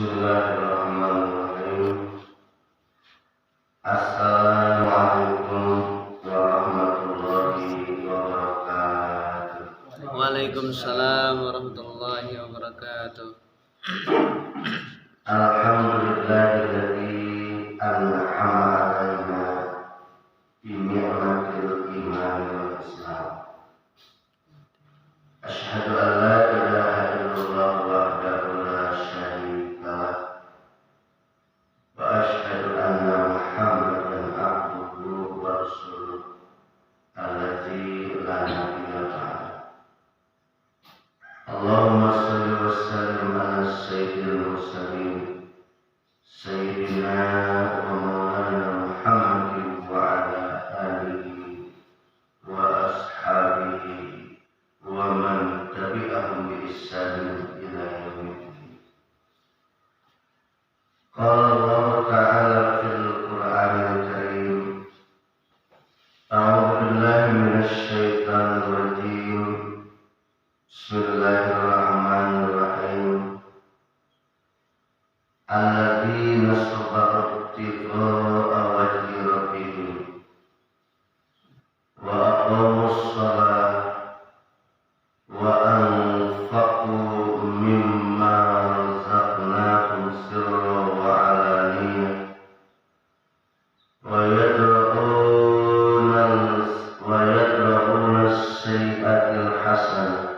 Bismillahirrahmanirrahim. Assalamualaikum warahmatullahi wabarakatuh. Waalaikumsalam warahmatullahi wabarakatuh. Alhamdulillahilladzi an'ama 'alaina bi ni'matil iman wal islam. Asyhadu an la ilaha illallah wahdahu la syarika lah wa asyhadu anna Muhammadan abduhu wa rasuluh allazi la nabiyya ba'da. Allahumma shalli wa sallim ala sayyidil mursalin sayyidina wa maulana Muhammadin wa ala alihi wa ashabihi wa man tabi'ahum bi ihsanin ila yaumiddin. Qala Allah ta'ala fil Qur'anil Karim, a'udzu billahi minasy syaithanir rajim. Bismillahirrahmanirrahim. Alladzina sabaru ibtigha'a wajhi rabbihim wa aqamus shalah wa anfaqu mimma razaqnahum sirran wa 'alaniyah wa yadra'una as-sayyi'atil hasanah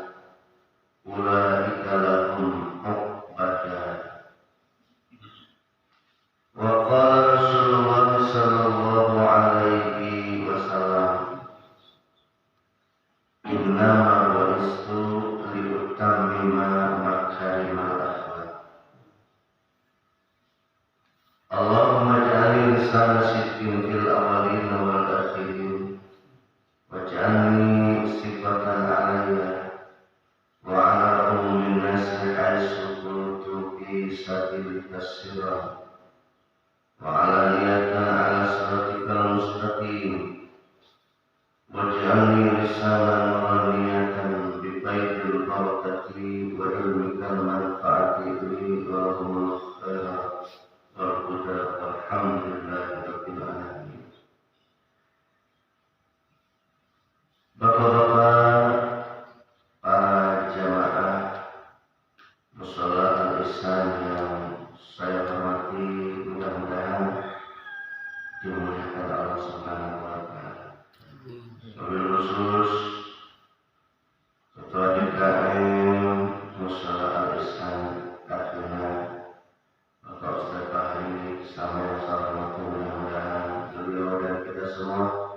ulaika lahum 'uqbadar. Wa qala Rasulullah sallallahu alaihi wasallam, innama bu'istu liutammima makarimal akhlaq. Allahumma ij'alni lisana sidqin fil awwalin wal akhirin waj'alni sifatan 'alayya wa 'ala ummin nasi haitsu kuntu fi sabilika sirran wa 'alaniyatan 'ala siratikal mustaqim waj'alni lisanan ghaniyatan bi baydil barakati wa ilmikal manfaati li wa lahumul khairat wal huda walhamdulillahi rabbil alamin. Bapak-bapak, para jamaah mushola al-ihsan yang saya hormati, mudah-mudahan dimuliakan Allah Subhanahu wa taala. Wabil khusus Ketua DKM Mushola al-ihsan akhirnya Bapak Ustaz Fahri sama yang saya hormati, mudah-mudahan beliau dan kita semua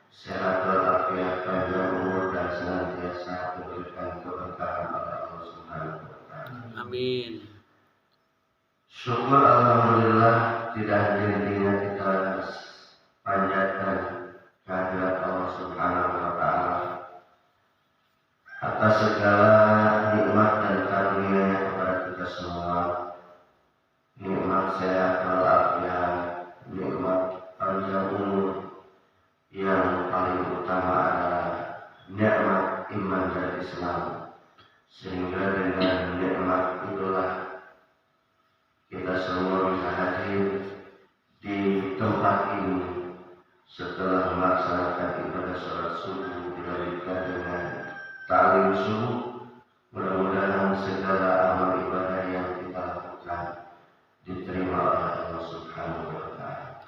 sehat walafiat, panjang umur dan senantiasa diberikan keberkahan oleh Allah Subhanahu wa taala. Amin. Syukur alhamdulillah, tidak henti-hentinya kita panjatkan kehadirat Allah Subhanahu wa taala atas segala nikmat dan karunia-Nya kepada kita semua. Nikmat sehat walafiat, nikmat panjang umur, yang paling utama adalah nikmat iman dan Islam. Sehingga dengan nikmat itulah kita semua bisa hadir di tempat ini setelah melaksanakan ibadah sholat subuh dilanjutkan dengan ta'lim subuh. Mudah-mudahan segala amal ibadah yang kita lakukan diterima oleh Allah Subhanahu wa taala.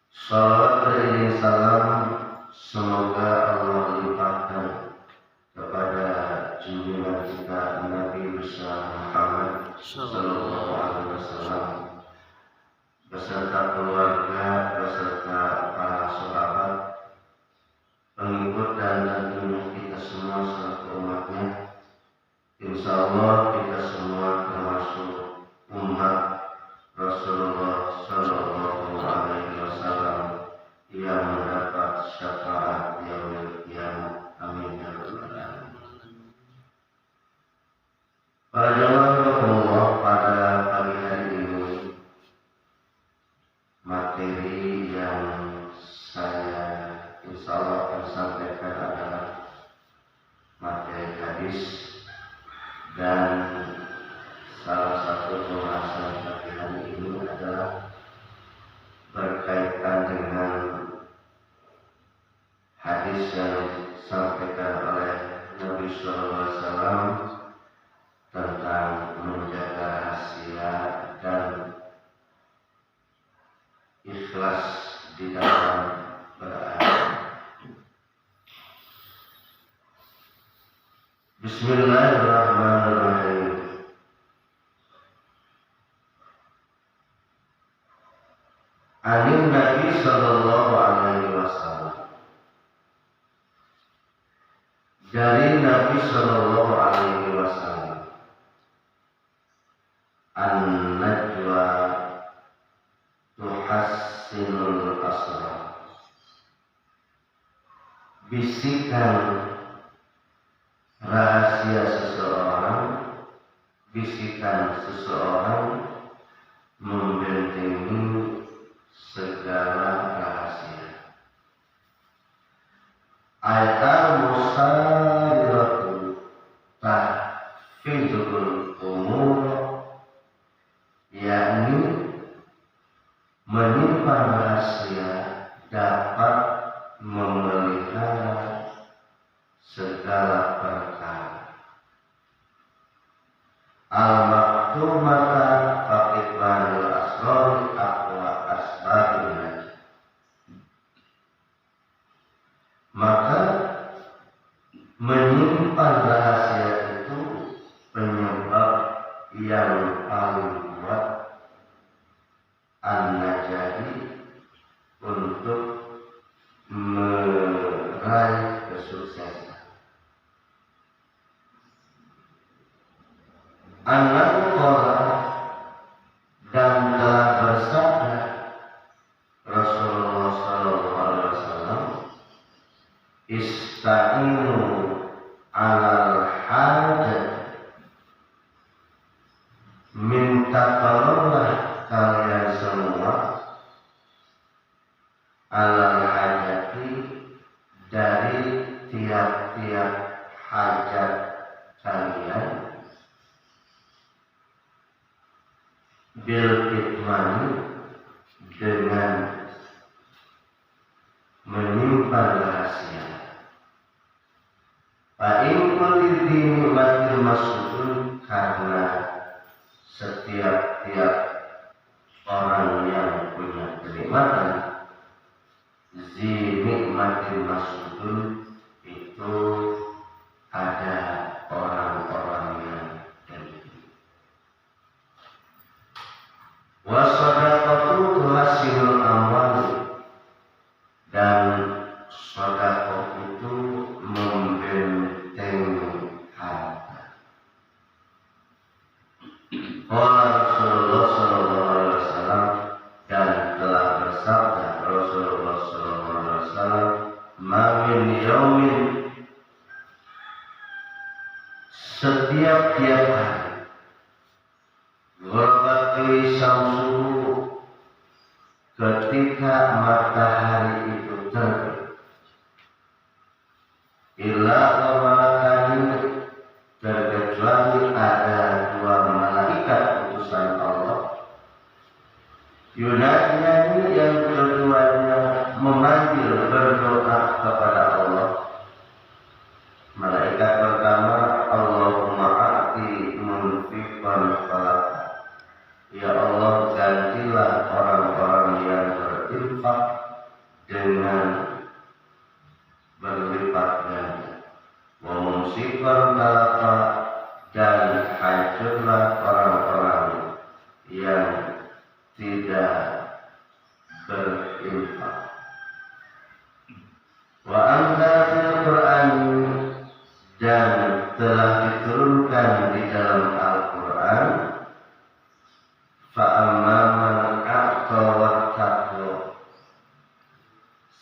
Salawat beriring salam semoga Allah limpahkan kepada junjungan kita Nabi besar Muhammad sallallahu alaihi wasallam beserta keluarga, beserta para sahabat, pengikut dan tentunya kita semua selaku umatnya. Insyaallah kita semua termasuk umat Rasulullah sallallahu alaihi wasallam yang mendapat syafaat yaumil qiyamah. Amin ya rabbal alamin. Para jamaah Allah, pada pagi hari ini materi di dalam berada. Bismillahirrahmanirrahim. Anin Nabi sallallahu alaihi wasallam. Dari Nabi sallallahu alaihi wasallam. An-najwa tuhassinul asrar. Bisikan rahasia seseorang, bisikan seseorang membentengi segala rahasia. Ayat musayiratu tahfizul umur, yakni menyimpan rahasia dapat memelihara segala perkara. Al-maktumata faqitbanul asrori aqwa asbabina. Maka menyimpan rahasia itu penyebab yang paling kuat an-najahi untuk meraih kesuksesan. Anak orang dan telah bersabda Rasulullah sallallahu alaihi wasallam, ista'inu alal hajat, minta tolonglah kalian semua alal hajati, dari tiap-tiap hajat kalian, bil kitmani, dengan menyimpan rahasia. Fa'in kulli nikmatin masudun, karena setiap-tiap orang yang punya kenikmatan, zi nikmatin masudun, itu ada orang-orang yang demikian. Wasadaqatu tuhasinul amwal, dan sedekah itu membentengi harta. Qala Rasulullah sallallahu alaihi wasallam, dan telah bersabda Rasulullah sallallahu alaihi wasallam, ma min yaumin, setiap-tiap hari, ghorabati samsuhu, ketika matahari itu terbit, illa malakani, terkecuali ada dua malaikat utusan Allah, yunadiyani, yang keduanya memanggil berdoa kepada Allah. Malaikat pertama, Allahumma a'ti munfiqan falaka, ya Allah, gantilah orang-orang yang berinfak dengan berlipat ganda. Wa mumsikan talaka, dan hancurlah orang-orang yang tidak berinfak. Wa anzalal Qur'an, dan telah diturunkan di dalam Al-Quran, fa'amman a'ta wattaqwa,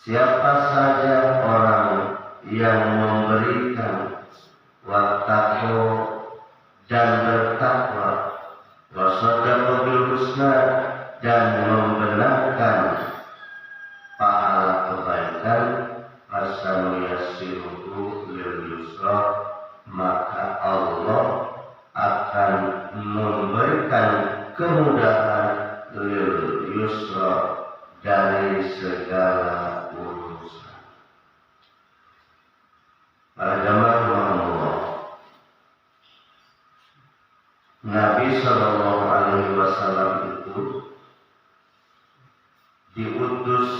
siapa saja orang yang memberikan wattaqwa dan bertakwa, wasadaqa bil husna, dan membenarkan pahala kebaikan, asanu yassiruhu lil yusra, maka Allah akan memberikan kemudahan lil yusra, dari segala urusan. Para jamaah Allah, Nabi Sallallahu Alaihi Wasallam itu diutus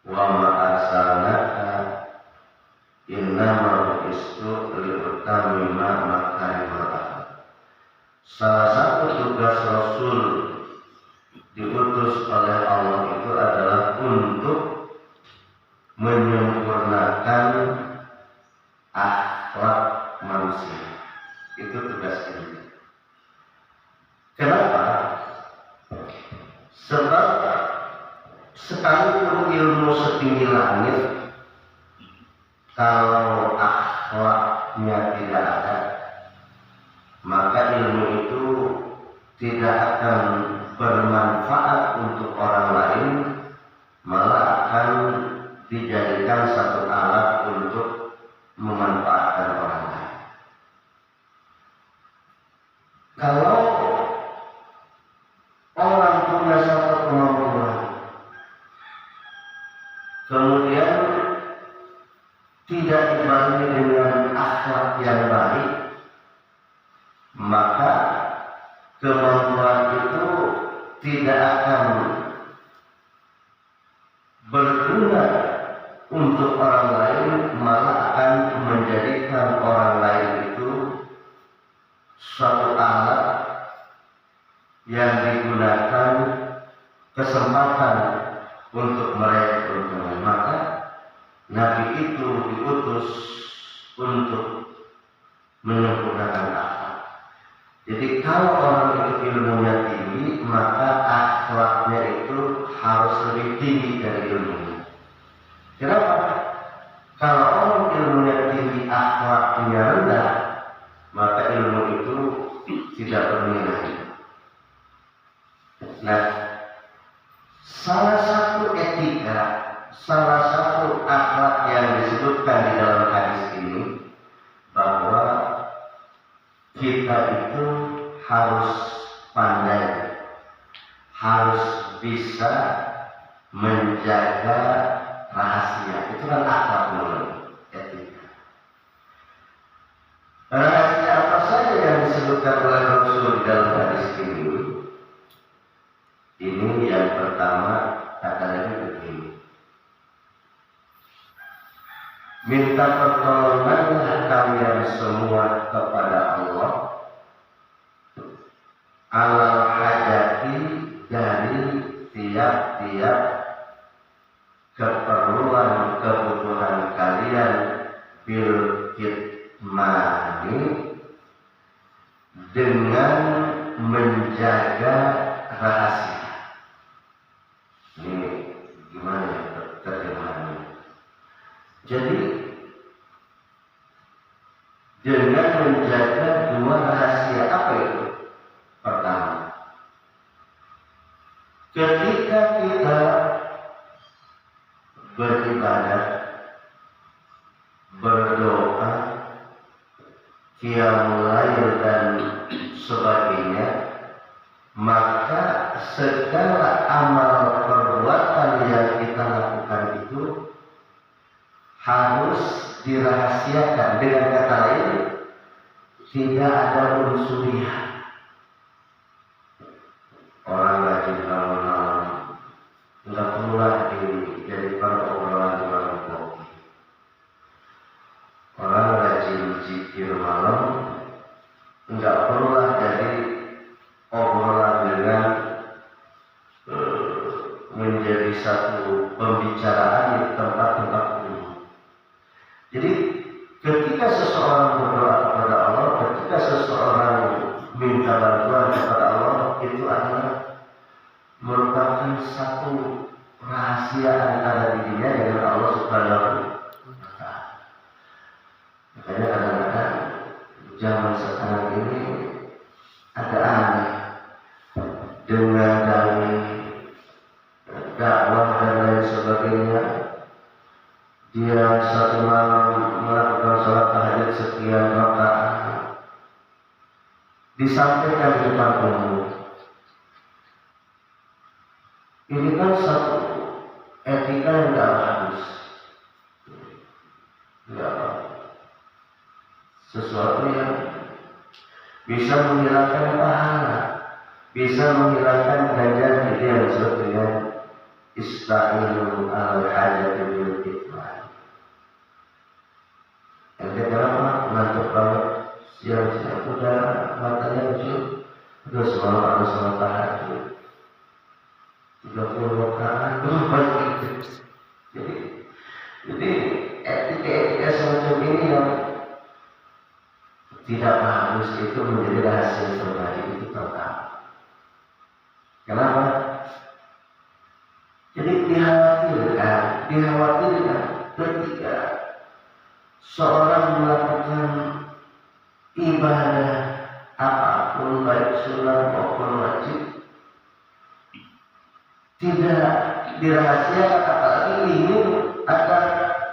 wa ma arsalnaka innama bu'istu liutamima makarimal akhlaq. Salah satu tugas Rasul diutus oleh Allah itu adalah untuk menyempurnakan akhlak manusia. Itu tugas ini. Kenapa? Sebab sekalipun ilmu setinggi langit, kalau akhlaknya tidak ada, maka ilmu itu tidak akan bermanfaat untuk orang lain, malah akan dijadikan satu alat untuk memanfaatkan orang lain. Kalau orang punya satu kemampuan, kemudian tidak dibarengi dengan akhlak yang baik, maka kemampuan itu tidak akan berguna untuk orang lain, malah akan menjadikan orang lain itu suatu alat yang digunakan kesempatan untuk meraih keuntungan. Maka Nabi itu diutus untuk menyempurnakan akhlak. Jadi kalau orang itu ilmunya tinggi, maka akhlaknya itu harus lebih tinggi dari ilmunya. Kenapa? Kalau orang ilmunya tinggi, akhlaknya rendah, maka ilmu itu tidak bernilai. Nah, salah satu etika, salah satu akhlak yang disebutkan di dalam hadis ini, bahwa kita itu harus pandai, harus bisa menjaga rahasia. Itu kan akhlak dulu, etika. Rahasia apa saja yang disebutkan oleh Rasul di dalam hadis ini? Ini yang pertama, katanya begini: minta pertolonganlah kalian semua kepada Allah alal hajati, dari tiap-tiap keperluan kebutuhan kalian, bil kitmani, dengan menjaga rahasia. Ini gimana ya terjemahannya? Jadi dengan menjaga dua rahasia. Apa itu? Pertama, ketika kita beribadah, berdoa, qiyamul lail dan sebagainya, maka segala amal perbuatan yang kita lakukan itu harus dirahasiakan. Dengan kata lain, tidak ada unsuriah. Orang rajin malam-malam, nggak perlulah dijadikan obrolan di warung kopi. Orang rajin zikir malam, nggak perlulah jadi obrolan dengan menjadi satu pembicaraan di tempat-tempat umum. Jadi ketika seseorang berdoa kepada Allah, ketika seseorang minta bantuan kepada Allah, itu adalah merupakan satu rahasia antara dirinya dengan Allah Subhanahu wa Ta'ala. Makanya kadang-kadang zaman sekarang ini ada aneh dengan dalih dakwah dan lain sebagainya. Dia satu malam melakukan sholat tahajud sekian rakaat, disampaikan di depan umum. Ini kan satu etika yang tidak bagus, tidak bagus. Sesuatu yang bisa menghilangkan pahala, bisa menghilangkan ganjaran, itu yang disebut dengan ista'inu al-hajati bil kitman. Yang kenapa ngantuk banget, siang-siang udah matanya kecil, terus malam harus sholat tahajud 30 rakaat gitu. Jadi etika semacam ini yang tidak bagus itu menjadi rahasia pribadi itu pertama. Kenapa? Jadi dikhawatirkan ketika seorang melakukan ibadah apapun baik sunnah maupun wajib tidak dirahasiakan, apalagi ingin agar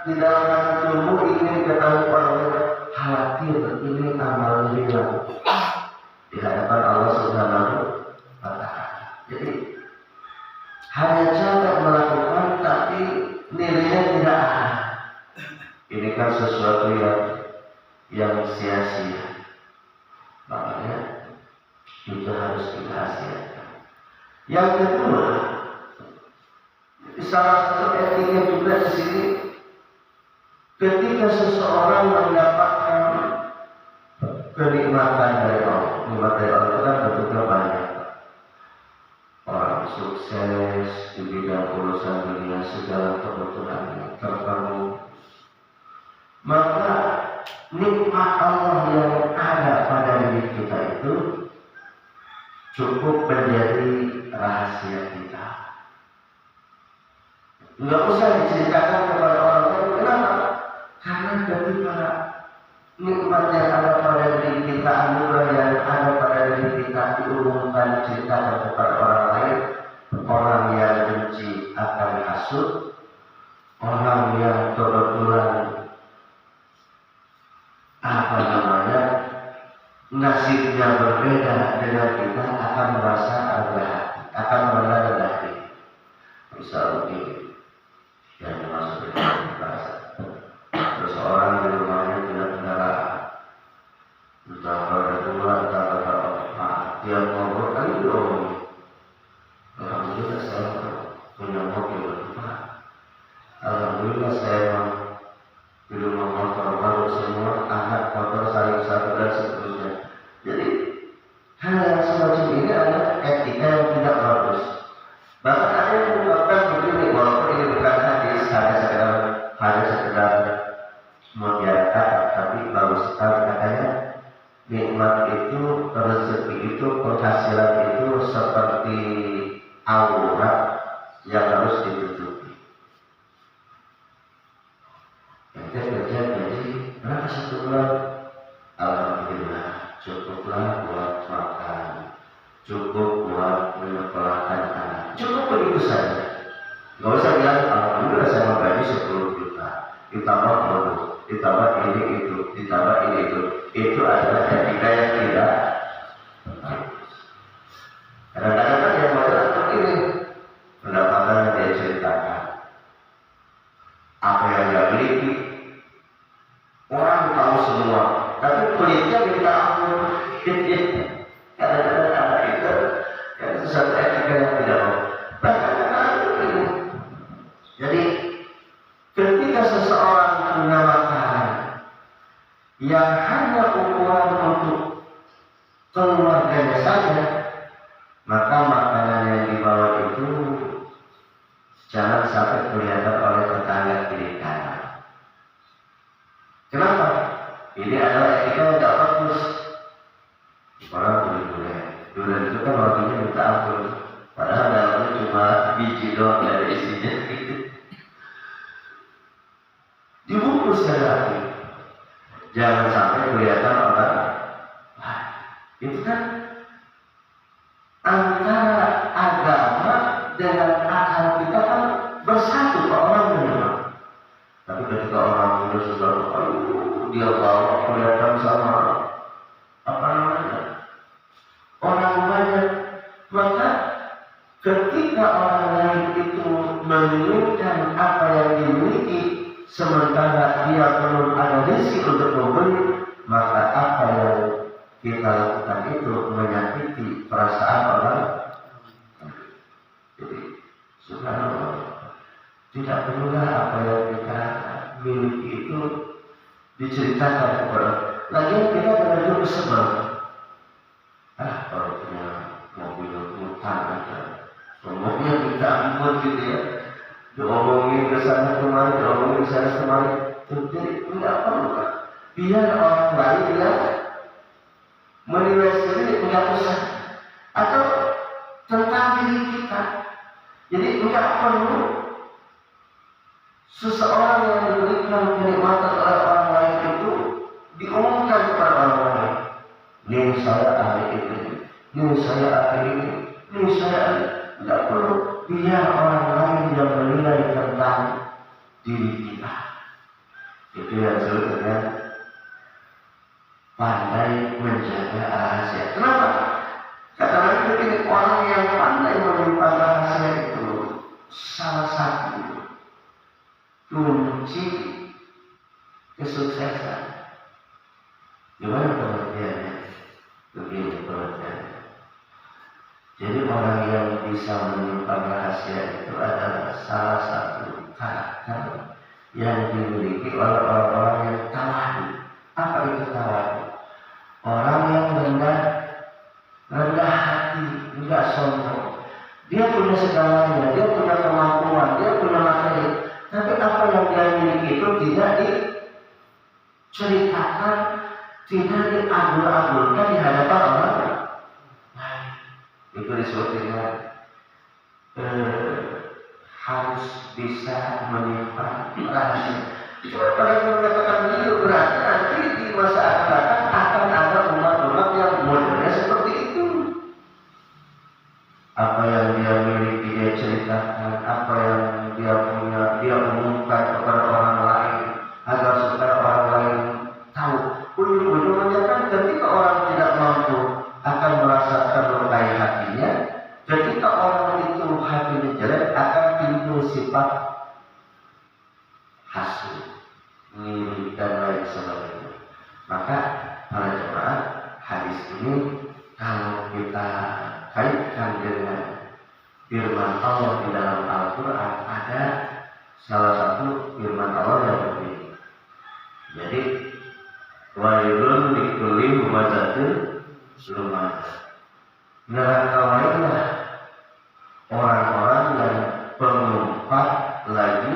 di dalam hati tubuh ingin diketahui orang lain, khawatir ini amal hilang di hadapan Allah Subhanahu wa Ta'ala. Jadi hanya cara melakukan tapi nilainya tidak ada. Ini kan sesuatu yang sia-sia. Makanya itu harus dirahasiakan. Yang kedua, salah satu etika juga di sini, ketika seseorang mendapatkan kenikmatan dari Allah, nikmat dari Allah itu kan bentuknya banyak. Orang sukses di bidang urusan dunia, segala kebutuhannya terpenuhi, maka nikmat Allah yang ada pada diri kita itu cukup menjadi rahasia kita. Nggak usah diceritakan kepada orang lain. Kenapa? Karena ketika nikmat yang ada pada diri kita, anugerah yang ada pada diri kita diumumkan, diceritakan kepada orang lain, orang yang benci akan hasut, orang yang kebetulan nasibnya berbeda dengan kita akan merasa rendah hati, akan merendah hati. Misal begini, yang dimaksud dengan bahasa. Seseorang di rumahnya tidak kendaraan, entah pada dua, entah pada empat, tiap ngobrol kan diomongin. Alhamdulillah saya punya mobil, Pak. Alhamdulillah saya di rumah motor baru semua, anak motor saling satu dan seterusnya. Jadi hal yang semacam ini adalah etika yang tidak bagus. Bahkan ada yang mengungkapkan begini, walaupun ini bukan hadis, hanya sekedar mutiara kata, tapi bagus sekali katanya. Nikmat itu, rezeki itu, penghasilan itu seperti aurat yang harus ditutupi. Ente kerja gaji berapa satu bulan? Alhamdulillah, cukuplah buat makan, cukup buat menyekolahkan anak, cukup begitu saja. Gak usah bilang alhamdulillah saya mau gaji 10 juta, ditambah bonus, ditambah ini itu, ditambah ini itu. Itu adalah etika yang tidak bagus. Kadang-kadang kan yang modal ini pendapatan yang dia ceritakan, apa yang dia miliki, orang tahu semua, tapi pelitnya minta ampun. Kadang-kadang ada itu kan sesuatu etika yang tidak bagus. Jadi ketika seseorang menamakan yang hanya ukuran untuk keluarganya saja, maka makanan yang dibawa itu jangan sampai kelihatan oleh tetangga kiri kanan. Kenapa? Ini adalah etika yang tidak bagus. Orang durian itu kan rotinya minta ampun, padahal dalamnya cuma biji doang, tidak ada isinya. Dibungkus lagi, jangan sampai kelihatan orang. Wah, itu kan antara agama dengan akal kita kan bersatu ke orang memang. Tapi ketika orang punya sesuatu, dia bawa kelihatan sama apa namanya orang banyak, maka ketika orang lain itu menginginkan apa yang dimiliki, sementara dia belum ada rezeki untuk membeli, maka apa yang kita lakukan itu menyakiti perasaan orang. Jadi subhanallah, tidak perlulah apa yang kita miliki itu diceritakan kepada. Lagian kita kadang-kadang kesebel. Kalau punya mobil hutan aja, semuanya kita ambil gitu ya. Diomongin ke sana kemari, diomongin ke sana kemari. Jadi tidak perlu kan. Biar orang lain ya menilai sendiri, tidak usah. Atau tentang diri kita. Jadi tidak perlu seseorang yang diberikan kenikmatan oleh orang lain itu diumumkan kepada orang lain. Ini saya ahli ini saya ahli ini saya ahli. Tidak perlu. Biar orang lain yang menilai tentang diri kita. Itu yang disebut dengan pandai menjaga rahasia. Kenapa? Kata Nabi begini, orang yang pandai menyimpan rahasia itu salah satu kunci kesuksesan. Gimana pengertiannya? Begini pengertiannya. Jadi orang yang bisa menyimpan rahasia itu adalah salah satu karakter yang dimiliki oleh orang-orang yang tawadu. Apa itu tawadu? Orang yang rendah hati, tidak sombong. Dia punya segalanya, dia punya kemampuan, dia punya materi. Tapi apa yang dia miliki itu tidak diceritakan, tidak diagul-agulkan di hadapan orang lain. Itu disebut dengan harus bisa menyimpan rahasia. Cuma pada mengatakan begitu berarti nanti di masa akan datang akan ada umat-umat yang modelnya seperti itu. Apa yang dia miliki dia ceritakan, apa yang dia punya dia umumkan kepada orang lain agar supaya orang lain tahu. Ujung-ujungnya kan ketika orang tidak mampu akan merasakan lukai hatinya. Ketika orang itu hatinya jelek akan timbul sifat hasud, ngiri dan lain sebagainya. Maka para jemaah, hadis ini kalau kita kaitkan dengan firman Allah di dalam Al-Quran, ada salah satu firman Allah yang begini. Jadi wailun likulli humazatin lumazah. Neraka lainlah orang-orang yang pengumpat lagi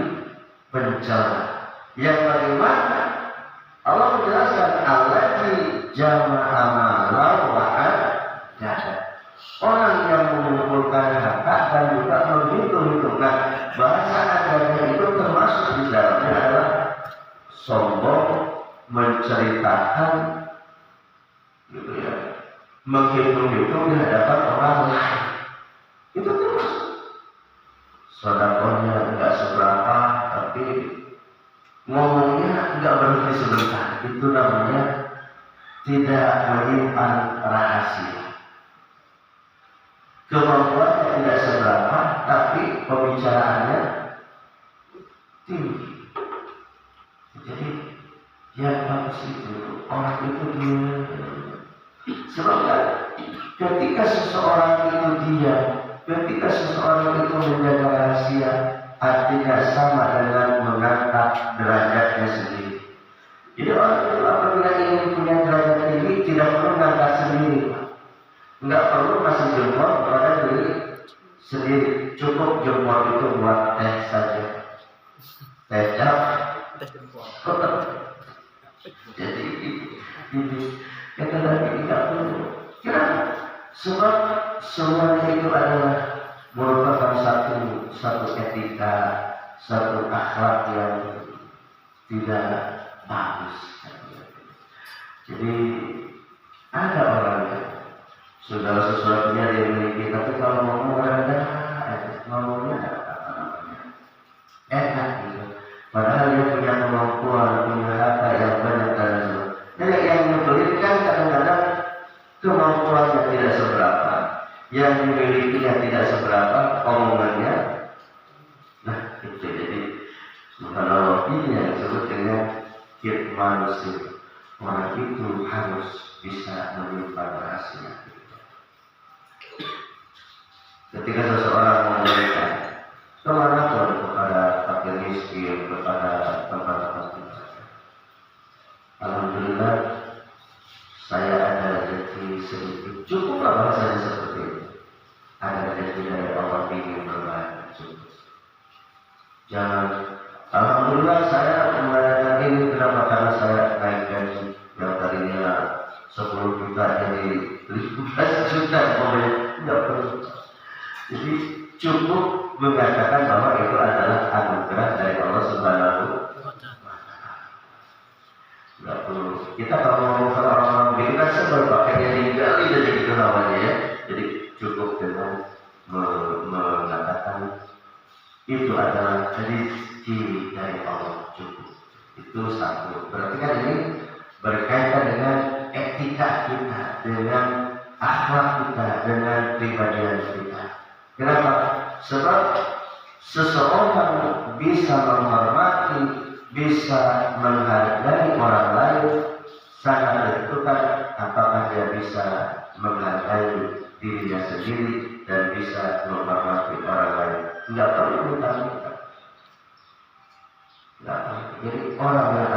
pencela. Yang bagaimana? Allah menjelaskan allati jama'a malan wa addada. Orang yang mengumpulkan harta dan juga menghitung-hitungkan. Bahasa adanya itu termasuk di dalamnya adalah sombong, menceritakan, gitu ya, menghitung-hitung di hadapan orang lain. Itu terus sedekahnya enggak seberapa, tapi ngomongnya enggak berhenti sebentar. Itu namanya tidak menyimpan rahasia. Kemampuannya tidak seberapa, tapi pembicaraannya tinggi. Jadi yang bagus itu orang itu dia. Sebab ketika seseorang itu diam, ketika seseorang itu menjaga rahasia, artinya sama dengan mengangkat derajatnya sendiri. Jadi orang itu apabila ingin punya derajat tinggi tidak perlu mengangkat sendiri, nggak perlu kasih jempol kepada diri sendiri. Cukup jempol itu buat teh saja, teh jempol. Jadi ini kata Nabi tidak perlu. Kenapa? Sebab semuanya itu adalah merupakan satu etika, satu akhlak yang tidak bagus. Jadi ada orang yang segala sesuatunya dia miliki, tapi kalau ngomong rendah, ngomongnya enak gitu. Padahal dia punya kemampuan, punya harta yang banyak dan itu. Jadi yang nyebelin kan kadang-kadang kemampuannya tidak seberapa, yang dimilikinya tidak seberapa, omongannya. Nah itu jadi subhanallah, ini yang disebut dengan kitmanusia. Orang itu harus bisa menyimpan rahasia. Ketika seseorang memberikan kemanapun kepada Alhamdulillah saya mengadakan ini kenapa? Karena saya naik gaji yang tadinya 10 juta jadi 15 juta, pokoknya tidak perlu. Jadi cukup mengatakan bahwa itu adalah anugerah dari Allah Subhanahu wa Ta'ala. Tidak perlu. Kita kalau ngomong sama orang-orang begini kan sebel pakainya digali jadi gitu namanya ya. Jadi cukup dengan mengatakan itu adalah rezeki dari Allah, cukup. Itu satu. Berarti kan ini berkaitan dengan etika kita, dengan akhlak kita, dengan pribadian kita. Kenapa? Sebab seseorang bisa menghormati, bisa menghargai orang lain sangat tentukan apakah dia bisa menghargai dirinya sendiri dan bisa menghormati orang lain. Tidak perlu minta-minta. Jadi orang yang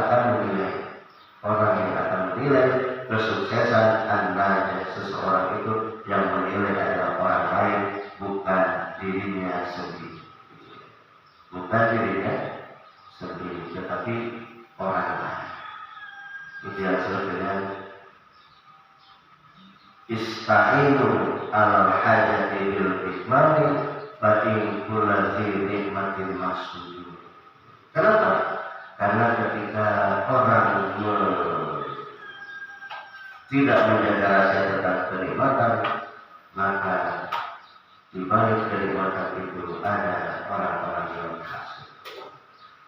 akan menilai kesuksesan Anda seseorang itu yang menilai adalah orang lain, bukan dirinya sendiri. Bukan dirinya sendiri, tetapi orang lain. Itu yang disebut dengan ista'inu ala hajati bil hikmani fa in kulli nikmatin masjud. Kenapa? Karena ketika orang tidak menjaga rahasia tentang kenikmatan, maka di balik kenikmatan itu ada orang-orang yang kasih.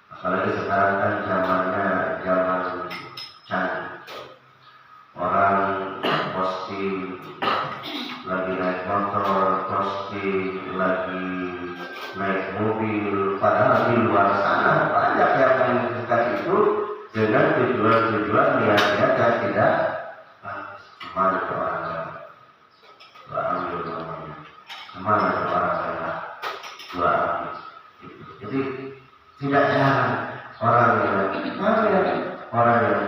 Apalagi sekarang kan zamannya zaman canggih. Orang posting lagi naik motor, posting lagi naik mobil, padahal di luar sana banyak yang menunjukkan itu dengan tujuan-tujuan niat-niat yang tidak kemana ke orang lain, dua ambil namanya, kemana ke orang lain, dua ambil. Jadi tidak jarang orang yang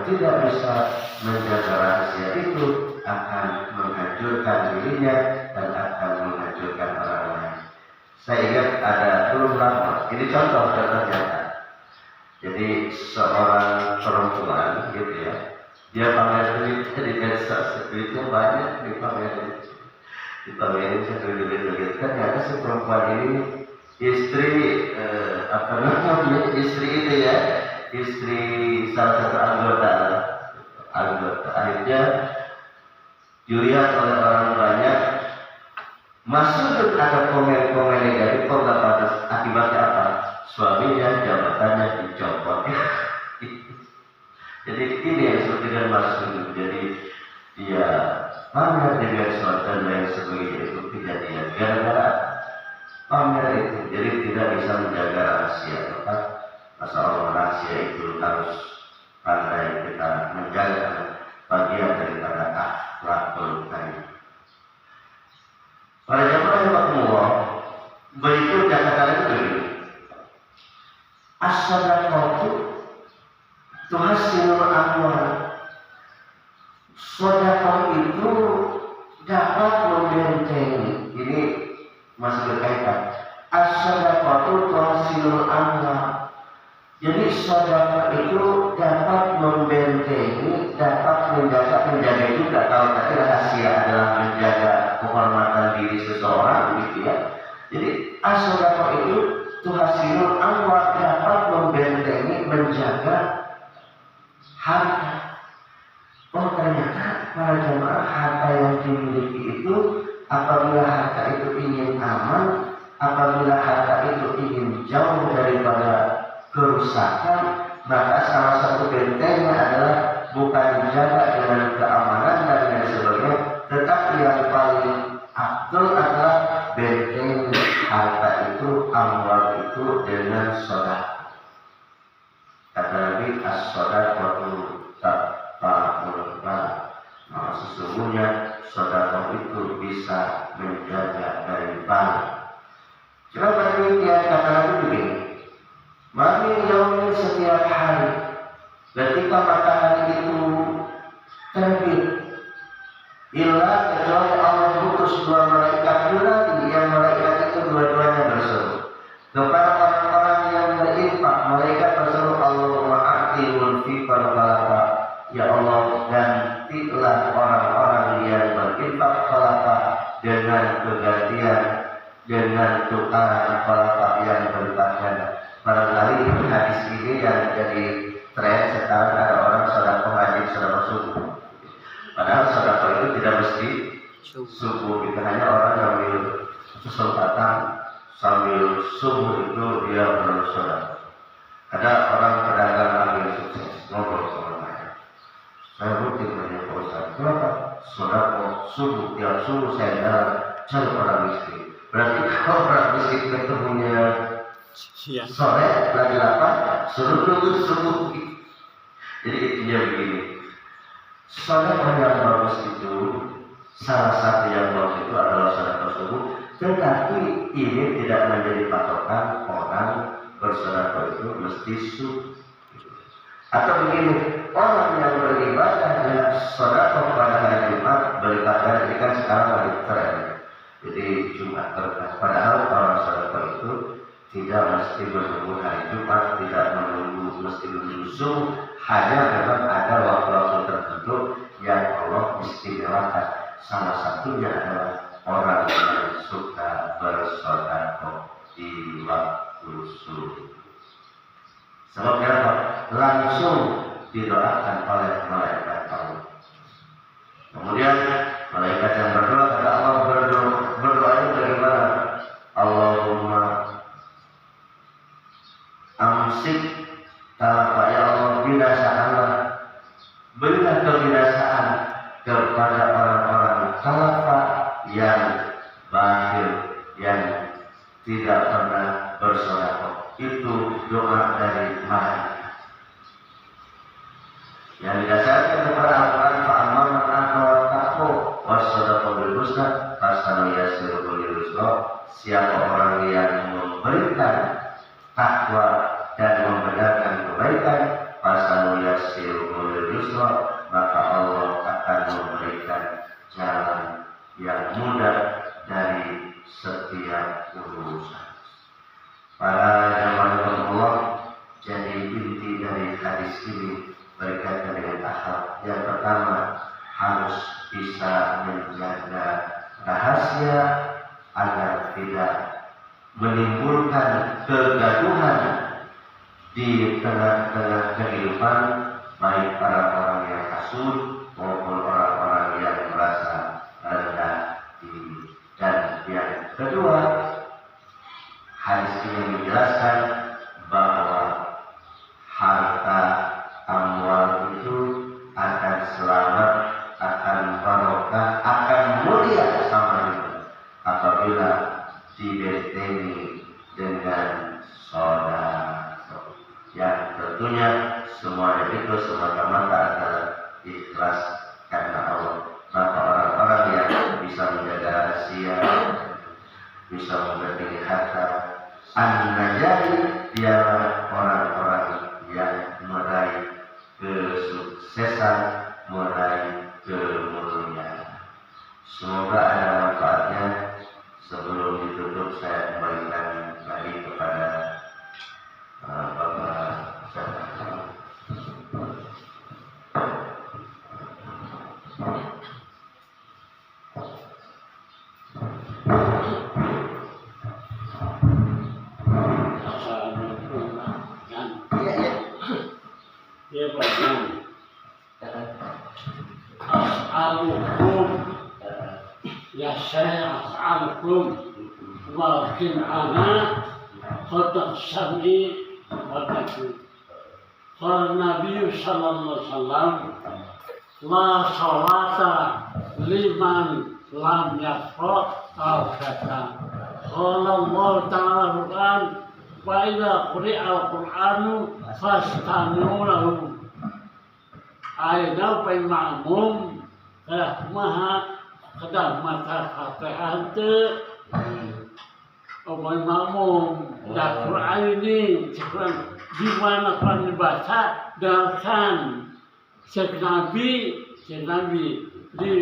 tidak bisa menjaga rahasia itu akan menghancurkan dirinya dan akan menghancurkan orang lain. Saya ingat ada belum lama, ini contoh nyata. Jadi seorang perempuan gitu ya, dia pamer duitnya di medsos, duitnya banyak dipamerin satu duit. Ternyata si perempuan ini istri istri itu ya, istri salah satu anggota. Akhirnya dilihat oleh orang banyak, masuk ada komen-komen negatif, kok nggak pantas. Akibatnya apa? Suaminya jabatannya dicopot. Jadi ini yang disebut dengan masuk. Jadi dia pamer di medsos dan lain sebagainya itu kejadian gara-gara pamer itu. Jadi tidak bisa menjaga rahasia. Maka masalah rahasia itu harus pandai kita menjaga, bagian daripada akhlakul karim. Para jamaah yang berkumur, berikut catatan itu begini. As-sadaqatu tuhassinul amwal. Sedekah itu dapat membentengi. Ini masih berkaitan. As-sadaqatu tuhassinul amwal. Jadi sedekah itu dapat membentengi, dapat menjaga juga. Kalau tadi rahasia adalah menjaga kehormatan diri seseorang, gitu ya. Jadi as-sadaqah itu tuhassinul amwal, dapat membentengi, menjaga harta. Oh ternyata para jemaah, harta yang dimiliki itu apabila harta itu ingin aman, apabila harta itu ingin jauh daripada kerusakan, maka salah satu bentengnya adalah bukan dijaga dengan keamanan dan lain sebagainya, tetapi yang paling afdal adalah benteng harta itu, amwal itu dengan sedekah. Kata Nabi, as-sadaqatu tatfa'ul bala. Maka sesungguhnya sedekah itu bisa menjaga dari bala. Kenapa demikian? Kata Nabi begini, mami yaumin, setiap hari ketika matahari itu terbit, illa kecuali Allah putus dua malaikat yunadi, yang malaikat itu dua-duanya berseru kepada orang-orang yang berinfak. Malaikat bentuk apa yang berpakaian. Barangkali hadis ini yang jadi tren sekarang, ada orang sedekah wajib sedekah subuh. Padahal sedekah itu tidak mesti subuh, itu hanya orang yang ambil kesempatan sambil subuh itu dia bersedekah. Ada orang pedagang ambil sukses ngobrol sama saya. Saya rutin tanya Pak Ustaz, kenapa sedekah subuh tiap subuh saya jalan cari orang miskin? Berarti kalau orang miskin ketemunya sore lagi lapar, suruh tunggu subuh. Jadi intinya begini, sedekah yang bagus itu, salah satu yang bagus itu adalah sedekah subuh. Tetapi ini tidak menjadi patokan orang bersedekah itu mesti subuh. Atau begini, orang yang beribadah dengan sedekah pada hari Jumat beribadah, ini kan sekarang lagi tren. Jadi Jumat berkah. Padahal orang sedekah itu tidak mesti menunggu hari Jumat, tidak mesti menunggu subuh, hanya memang ada waktu-waktu tertentu yang Allah istimewakan. Salah satunya adalah orang yang suka bersedekah di waktu subuh. Sebabnya apa? Langsung didoakan oleh malaikat Allah. Kemudian malaikat yang berdoa kepada Allah berdoanya bagaimana? Allahumma amsik talaka, ya Allah, binasakanlah, berilah kebinasaan kepada orang-orang talaka yang bakhil, yang tidak pernah bersedekah. Itu doa dari malaikat yang didasarkan kepada Al-Quran. Fa'amman ataqwa wasadaqah bil husna fasanuyasiruhu lil yusra. Siapa orang yang memberikan takwa dan membenarkan kebaikan, fasanuyasiruhu lil yusra, maka Allah akan memberikan jalan yang mudah dari setiap urusan. Para jamaah Allah, jadi inti dari hadis ini berkaitan dengan akhlak. Yang pertama, harus bisa menjaga rahasia agar tidak menimbulkan kegaduhan di tengah-tengah kehidupan, baik orang-orang yang hasud maupun orang-orang yang merasa rendah diri. Dan yang kedua, hadis ini menjelaskan bahwa harta amwal itu akan selamat, akan barokah, akan mulia sama apabila dibentengi dengan sedekah. Yang tentunya semuanya itu semata-mata adalah ikhlas karena Allah. Maka orang-orang yang bisa menjaga rahasia, bisa membentengi harta, an-najari, dialah orang-orang yang meraih kesuksesan, meraih kemuliaan. Semoga ada manfaatnya. Sebelum ditutup, saya kembalikan lagi kepada Bapak Ustaz. As'alukum, ya saya as'alukum, walakin ana khotak sami khotaku. Kalau Nabi sallallahu alaihi wasallam, la salata liman lam yaqra al-Qur'an. Kalau Allah Ta'ala Quran, wa idza quri'a al-Qur'anu fastami'u lahu. Aina pai makmum maha kedah mata Fatihah tu pai makmum dah Quran ini Quran di mana Quran dibaca dengan Syekh Nabi di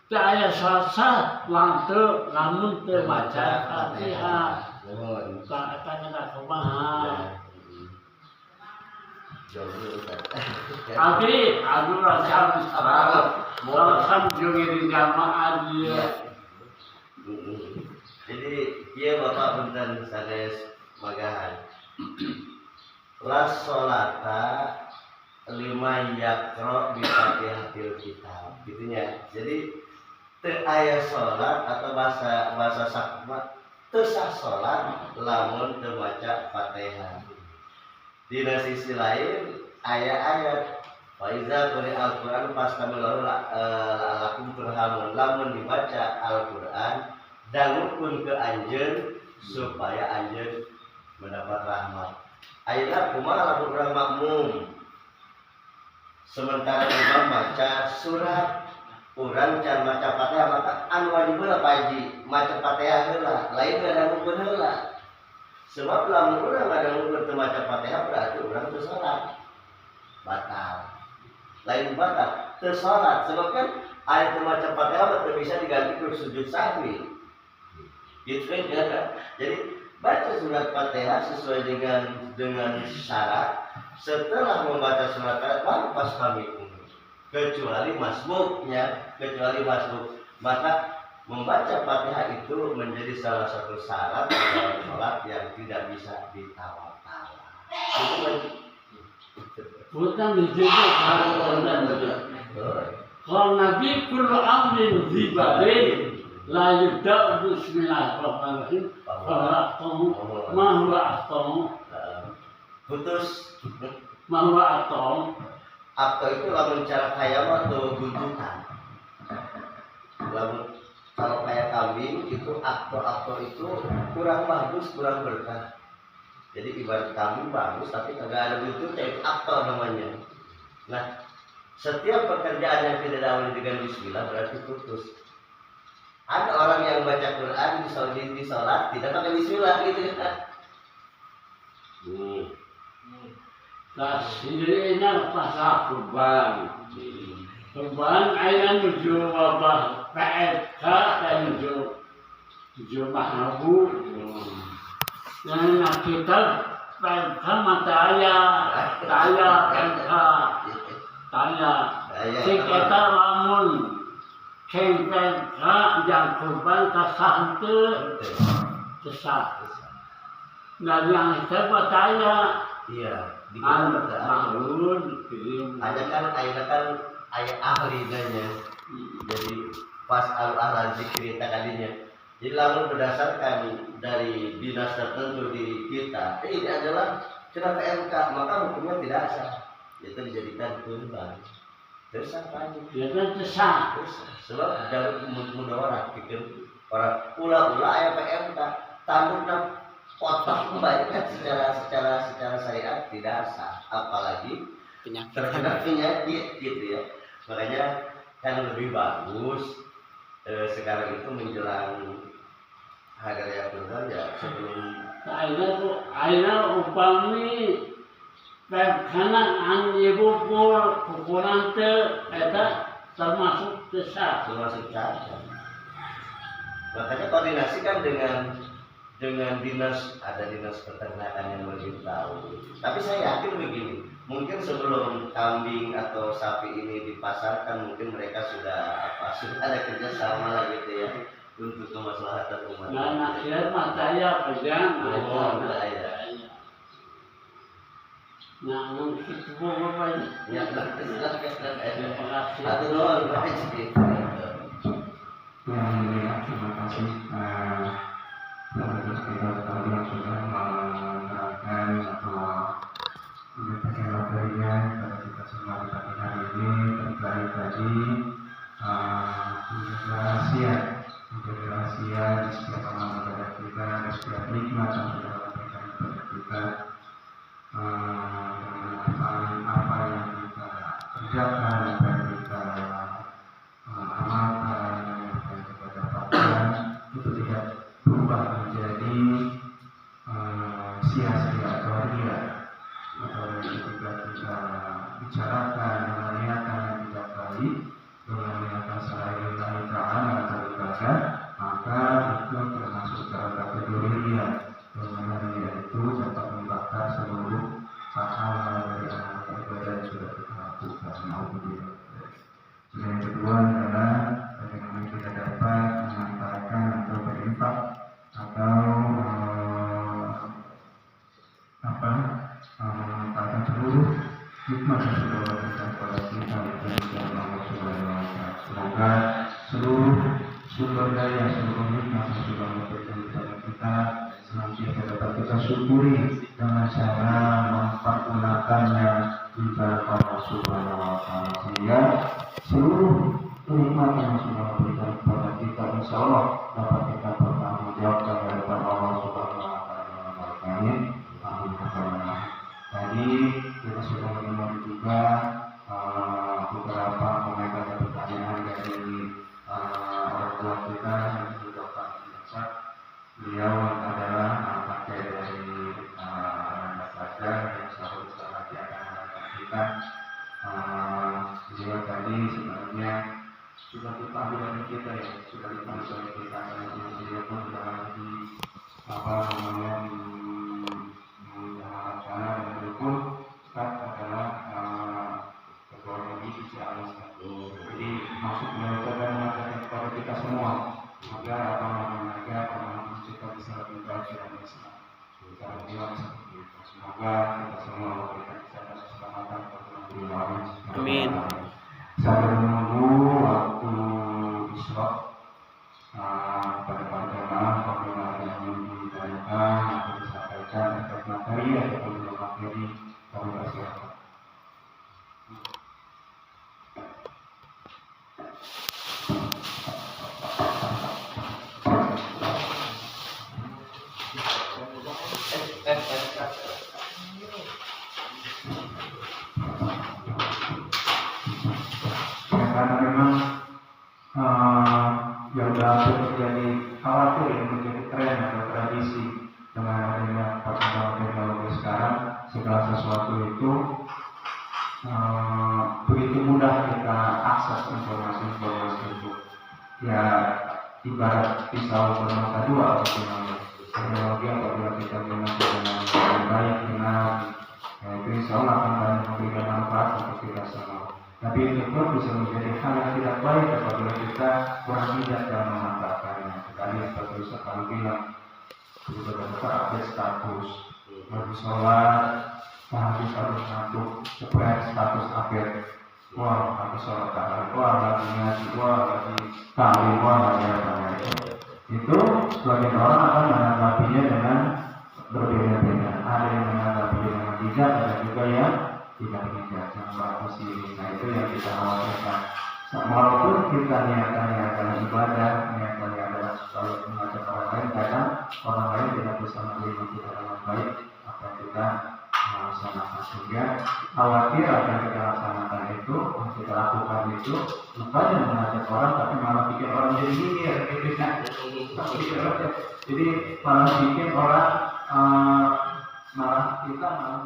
ayat salsa lantu namun terbaca Fatihah tak kena kumaha. Abi, aduh rasa salah jungin jamaah dia. Jadi Iya Bapak punten sanes magahan. Las sholata lima yakro bi Fatihatil kitab. Gitunya. Jadi teu aya salat atau bahasa sakma teu sah salat lamun teu maca Fatihah. Di sisi lain aya ayat wa iza quri'al Qur'an fastami'u la'allakum turhamun. Lamun dibaca Al-Qur'an dangukeun ke anjeun supaya anjeun mendapat rahmat. Ayeuna kumaha lamun urang makmum sementara imam maca surat urang can maca Fatihah maka anu wajib heula Pak Haji maca Fatihah heula lain ngadangukeun heula. Sebab lamun urang ngadangukeun teu maca Fatihah berarti urang teu salat. Batal. Lain batal, teu salat. Sebab kan aya teu maca Fatihah teu bisa diganti ku sujud sahwi. Gitu kan? Jadi baca surat Fatihah sesuai dengan syarat. Setelah membaca surat Fatihah baru pas kami kecuali masbuknya, maka membaca Fatihah itu menjadi salah satu syarat dalam sholat yang tidak bisa ditawar-tawar. Bukan dijemput kalau Nabi kullu amrin zibalin la yubda' bismillahirrahmanirrahim ma huwa akhtahu Putus ma huwa akhtahu akto itu lamun cara kaya atau gundukan. Lamun kalau kayak kambing itu akto itu kurang bagus, kurang berkah. Jadi ibarat kambing bagus tapi kagak ada buntutnya, itu akto namanya. Nah, setiap pekerjaan yang tidak diawali dengan bismillah berarti putus. Ada orang yang baca Quran di sholat tidak pakai bismillah gitu kan. Kasihnya pasal kurban. Kurban ayat menuju wabah PFK dan menuju Mahabu. Yang kita PFK mata ayat PFK tanya. Si kita lamun sing PFK yang kurban kasah itu kesah. Dan yang kita percaya Iya, mahun ada kan ayat ahli nanya. Jadi pas al zikir tadinya. Jadi lamun berdasarkan dari dinas tertentu di kita, ini adalah kena PMK, maka hukumnya tidak sah. Itu dijadikan kurban. Terus apa aja? Ya kan sah. Sebab dari mudawarah pikir orang ulah ayat PMK, tandukna potong kembalikan secara syariat tidak sah, apalagi terkena penyakit gitu ya. Makanya kan lebih bagus sekarang itu menjelang hari raya Kurban ya sebelum akhirnya upami karena ibu pukulan itu termasuk sah. termasuk cacat. Makanya koordinasikan dengan dinas, ada dinas peternakan yang lebih tahu. Tapi saya yakin begini, mungkin sebelum kambing atau sapi ini dipasarkan, mungkin mereka sudah ada kerjasama lah gitu ya untuk kemaslahatan umat. Nah, akhirnya matanya pegang. Nah, itu apa ini? Ya, terima kasih. Satu doang, Pak Haji. Terima kasih. Kita sudah menerangkan atau menyampaikan materinya kepada kita semua di pagi hari ini terkait tadi menjadi rahasia di setiap amal ibadah kita, di setiap nikmat yang sudah Allah berikan kepada kita, dengan apa yang kita kerjakan, apa yang kita amalkan, apa yang kita dapatkan itu tidak berubah menjadi sia-sia atau ria, atau ketika kita bicarakan menaniakan yang tidak baik, menaniakan selain Allah Ta'ala atau ibadah, maka itu termasuk dalam kategori ria. Dengan ria itu dapat membakar seluruh pahala dari amal ibadah yang sudah kita lakukan. Yang kedua adalah bagaimana kita dapat menyampaikan atau berinfak atau seluruh hikmah yang sudah Allah berikan kepada kita dari Allah Subhanahu wa Ta'ala. Semoga seluruh sumber daya, seluruh hikmah yang sudah Allah berikan kepada kita senantiasa dapat kita syukuri dengan cara mempergunakannya di jalan Allah Subhanahu wa Ta'ala, sehingga seluruh nikmat yang sudah Allah berikan kepada kita insya Allah dapat kita bertanggung jawabkan di hadapan Allah Subhanahu wa Ta'ala. Amin. Tadi kita sudah mendengar juga beberapa komentar dan pertanyaan dari orang tua kita yang juga Pak Ustaz. Beliau adalah pakai dari anak saja yang selalu lagi akan mengatakan beliau tadi sebenarnya sudah dipanggil oleh kita ya, sudah dipanggil oleh kita karena beliau pun sudah lagi dan beliau pun Ustaz adalah ketua dari ICAS. Jadi maksud beliau itu adalah mengatakan kepada kita semua agar kita bisa lebih baik dalam Islam. Cara beliau seperti itu. Semoga kita semua memberikan kesehatan dan keselamatan kepada beliau. Amin. Sambil menunggu waktu isyraq pada para jemaah apabila ada yang ditanyakan atau disampaikan terkait materi ataupun belum materi, kami persilakan. Karena memang yang sudah terjadi khawatir yang menjadi tren atau tradisi dengan adanya perkembangan teknologi sekarang, segala sesuatu itu begitu mudah kita akses informasi itu. Ya ibarat pisau bermata dua atau teknologi apabila kita gunakan dengan baik benar, itu insya Allah akan banyak memberikan manfaat untuk kita semua. Tapi itu pun bisa menjadi hal yang tidak baik apabila kita kurang bijak dalam memanfaatkannya. Tadi seperti Ustaz kalau bilang, kita dapat update status, baru sholat, habis harus ngantuk, supaya status update. Wah, habis sholat tahajud, wah lagi ngaji, wah lagi taklim, wah lagi apa itu. Itu sebagian orang akan menanggapinya dengan berbeda-beda. Ada yang menanggapinya dengan bijak, ada juga yang tidak bijak, yang bagus ini. Nah itu yang kita khawatirkan. Walaupun kita niatannya adalah ibadah, niatannya adalah supaya mengajak orang lain, kadang orang lain tidak bisa menerima kita dengan baik apa yang kita laksanakan. Sehingga khawatir apa yang kita laksanakan itu, yang kita lakukan itu bukannya mengajak orang, tapi malah bikin orang jadi gini jadi malah bikin orang malah kita malah